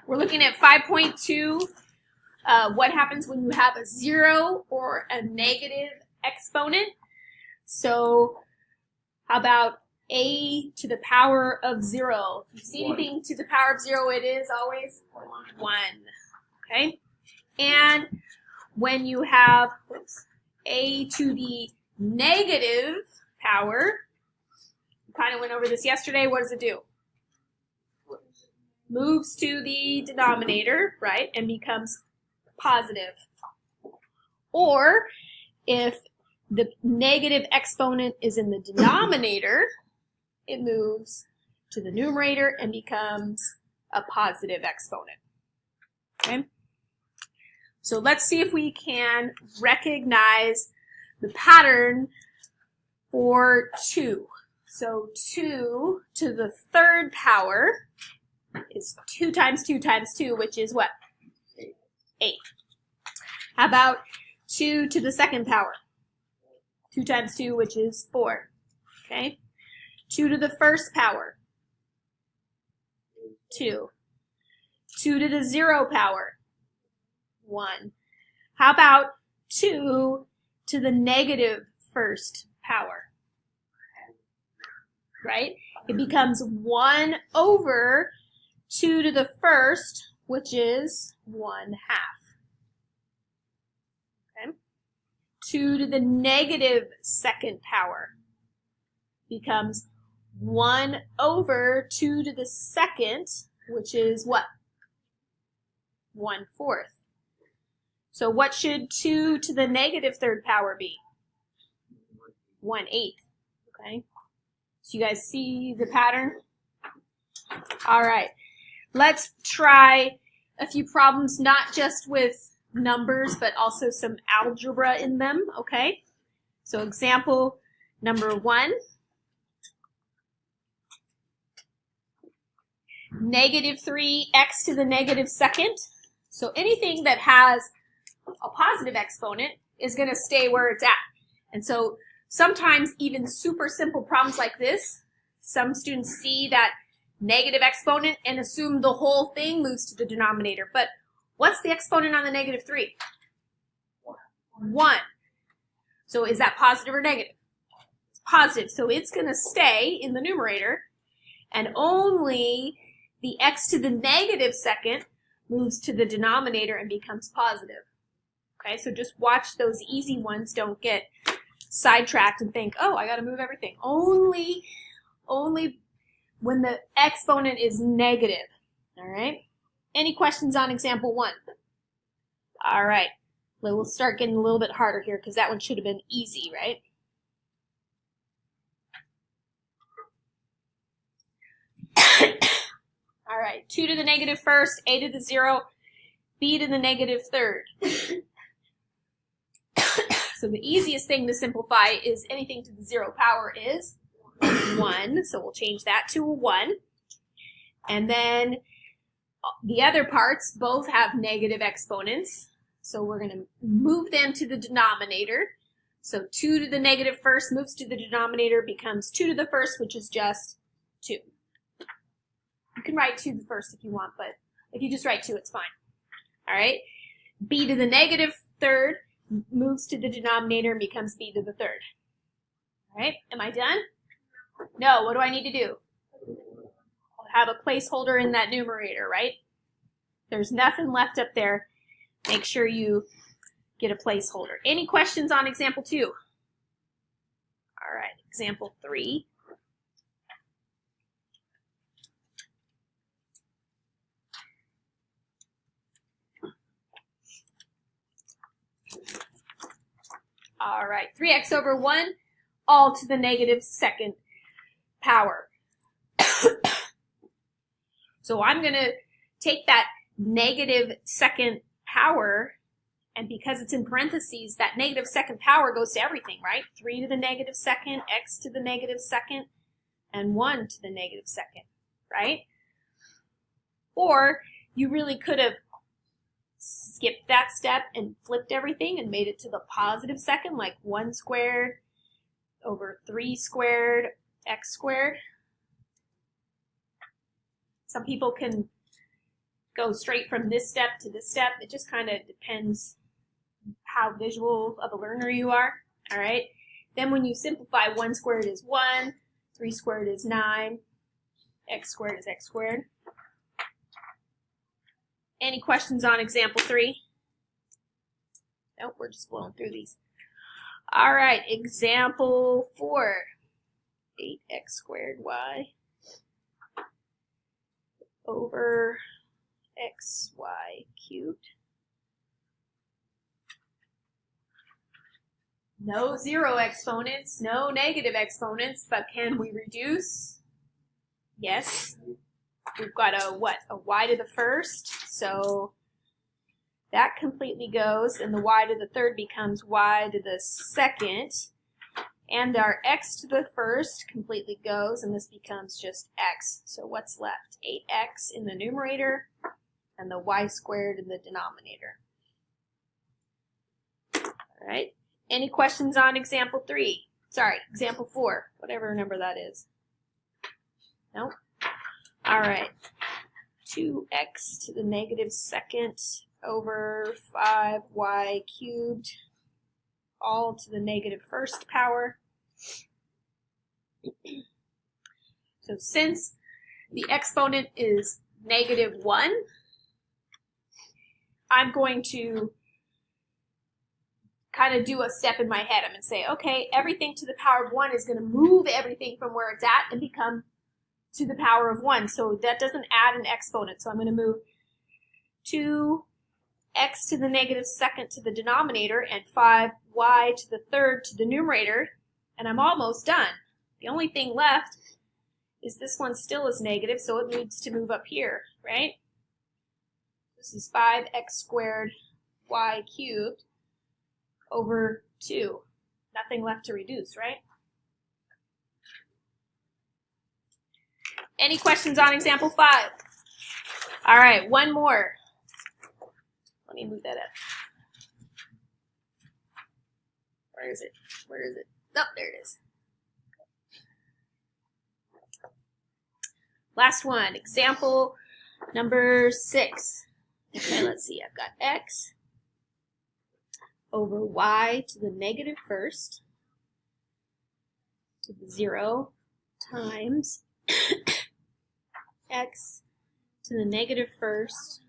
We're looking at 5.2. What happens when you have a 0 or a negative exponent? So how about a to the power of 0? If you see anything to the power of 0, it is always 1. Okay? And when you have a to the negative power, we kind of went over this yesterday, what does it do? Moves to the denominator, right, and becomes positive. Or if the negative exponent is in the denominator, it moves to the numerator and becomes a positive exponent. Okay? So let's see if we can recognize the pattern for 2. So 2 to the third power is 2 times 2 times 2, which is what? 8. How about 2 to the second power? 2 times 2, which is 4. Okay? 2 to the first power? 2. 2 to the 0 power? 1. How about 2 to the negative first power? Right? It becomes 1 over 2 to the first, which is 1/2. Okay? 2 to the negative second power becomes 1 over 2 to the second, which is what? 1/4. So what should 2 to the negative third power be? 1/8. Okay? So you guys see the pattern? All right. Let's try a few problems, not just with numbers, but also some algebra in them, okay? So example number 1. -3x to the negative second. So anything that has a positive exponent is going to stay where it's at. And so sometimes even super simple problems like this, some students see that negative exponent and assume the whole thing moves to the denominator. But what's the exponent on the -3? 1. So is that positive or negative? It's positive. So it's going to stay in the numerator, and only the x to the negative second moves to the denominator and becomes positive. Okay, so just watch those easy ones. Don't get sidetracked and think, oh, I got to move everything. Only when the exponent is negative. All right? Any questions on example 1? All right. We'll start getting a little bit harder here because that one should have been easy, right? All right. 2 to the negative first, a to the 0, b to the negative third. So the easiest thing to simplify is anything to the 0 power is 1, so we'll change that to a 1. And then the other parts both have negative exponents, so we're going to move them to the denominator. So 2 to the negative first moves to the denominator, becomes 2 to the first, which is just 2. You can write 2 to the first if you want, but if you just write 2, it's fine. All right? B to the negative third moves to the denominator and becomes b to the third. All right? Am I done? No, what do I need to do? I'll have a placeholder in that numerator, right? There's nothing left up there. Make sure you get a placeholder. Any questions on example 2? All right, example 3. All right, 3x over 1, all to the negative second power. So I'm going to take that negative second power, and because it's in parentheses, that negative second power goes to everything, right? 3 to the negative second, x to the negative second, and 1 to the negative second, right? Or you really could have skipped that step and flipped everything and made it to the positive second, like 1 squared over 3 squared x squared. Some people can go straight from this step to this step. It just kind of depends how visual of a learner you are. All right. Then when you simplify, 1 squared is 1, 3 squared is 9, x squared is x squared. Any questions on example 3? Nope, we're just blowing through these. All right, example 4. 8x squared y over xy cubed. No zero exponents, no negative exponents, but can we reduce? Yes. We've got a what? A y to the first, so that completely goes, and the y to the third becomes y to the second, and our x to the first completely goes, and this becomes just x. So what's left? 8x in the numerator, and the y squared in the denominator. All right. Any questions on example 3? Sorry, example 4, whatever number that is. No? All right. 2x to the negative second over 5y cubed, all to the negative first power. So since the exponent is -1, I'm going to kind of do a step in my head. I'm going to say, okay, everything to the power of 1 is going to move everything from where it's at and become to the power of 1. So that doesn't add an exponent. So I'm going to move 2x to the negative second to the denominator and 5y to the third to the numerator, and I'm almost done. The only thing left is this one still is negative, so it needs to move up here, right? This is 5x squared y cubed over 2. Nothing left to reduce, right? Any questions on example 5? All right, one more. Let me move that up. Where is it? Where is it? Oh, there it is. Last one, example number 6. Okay, let's see. I've got x over y to the negative first to the 0 times x to the negative first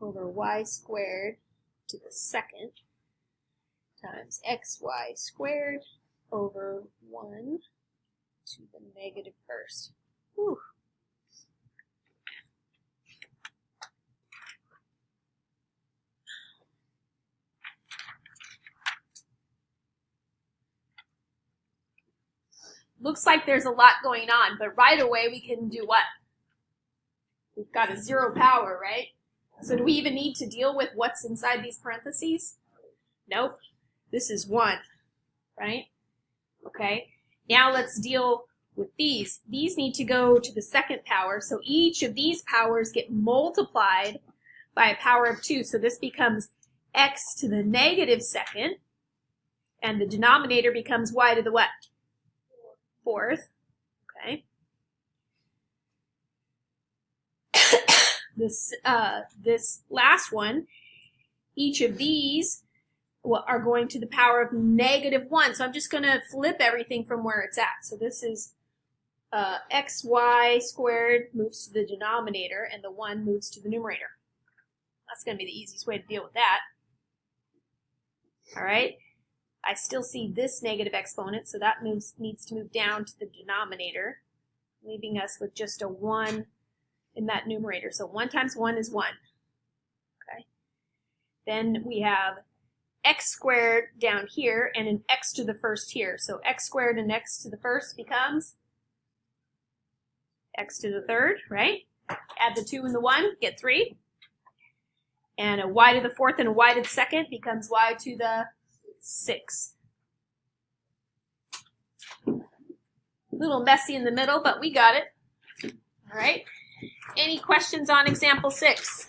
over y squared to the second times xy squared over 1 to the negative first. Whew. Looks like there's a lot going on, but right away we can do what? We've got a 0 power, right? So do we even need to deal with what's inside these parentheses? Nope. This is 1, right? Okay. Now let's deal with these. These need to go to the second power, so each of these powers get multiplied by a power of 2. So this becomes x to the negative second, and the denominator becomes y to the what? 4th. Okay. This last one, each of these are going to the power of -1. So I'm just going to flip everything from where it's at. So this is xy squared moves to the denominator, and the 1 moves to the numerator. That's going to be the easiest way to deal with that. All right. I still see this negative exponent, so that needs to move down to the denominator, leaving us with just a 1 in that numerator. So 1 times 1 is 1. Okay. Then we have x squared down here and an x to the first here. So x squared and x to the first becomes x to the third, right? Add the 2 and the 1, get 3. And a y to the fourth and a y to the second becomes y to the 6th. A little messy in the middle, but we got it. All right. Any questions on example 6?